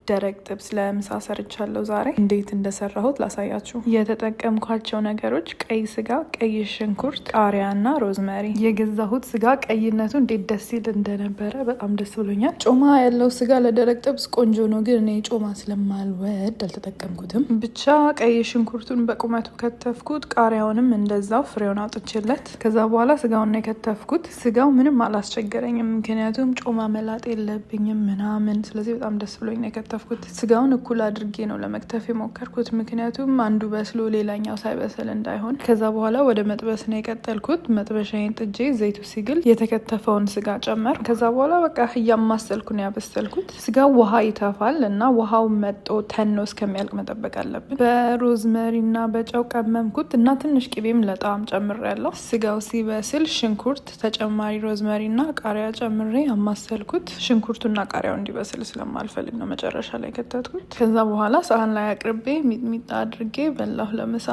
ደረቅ ጥብስ ለምሳ ሰርቻለሁ። ዛሬ እንዴት እንደሰራሁት ላሳያችሁ። የተጠቀምኳቸው ነገሮች ቀይ ስጋ፣ ቀይ ሽንኩርት፣ ቃሪያ እና ሮዝመሪ። የገዛሁት ስጋ ቀይነቱ እንዴት ደስ ይል እንደነበረ በጣም ደስ ብሎኛል። ጮማ ያለው ስጋ ለደረቅ ጥብስ ቆንጆ ነው፣ ግን እኔ ጮማ ስለማልወድ አልተጠቀምኩትም። ብቻ ቀይ ሽንኩርቱን በቁመቱ ከተፍኩት፣ ቃሪያውንም እንደዛው ፍሬውን አውጥቼለት ከዛ በኋላ ስጋውን ነው የከተፍኩት። ስጋው ምንም አላስቸገረኝም፣ ምክንያቱም ጮማ መላጥ የለብኝም ምናምን። ስለዚህ በጣም ደስ ብሎኝ ነው የከተፍኩት። ስጋውን እኩል አድርጌ ነው ለመክተፍ የሞከርኩት፣ ምክንያቱም አንዱ በስሎ ሌላኛው ሳይበስል እንዳይሆን። ከዛ በኋላ ወደ መጥበስ ነው የቀጠልኩት። መጥበሻዬን ጥጄ ዘይቱ ሲግል የተከተፈውን ስጋ ጨመር። ከዛ በኋላ በቃ እያማሰልኩ ነው ያበሰልኩት። ስጋው ውሃ ይተፋል እና ውሃው መጦ ተኖ እስከሚያልቅ መጠበቅ አለብን። በሮዝመሪ እና በጨው ቀመምኩት እና ትንሽ ቅቤም ለጣም ጨምሬያለሁ። ስጋው ሲበስል ሽንኩርት ተጨማሪ ሮዝመሪ እና ቃሪያ ጨምሬ አማሰልኩት። ሽንኩርቱና ቃሪያው እንዲበስል ስለማልፈልግ ነው መጨረሻ ላይ ከተትኩት። ከዛ በኋላ ሳህን ላይ አቅርቤ ሚጥሚጣ አድርጌ በላሁ ለምሳ።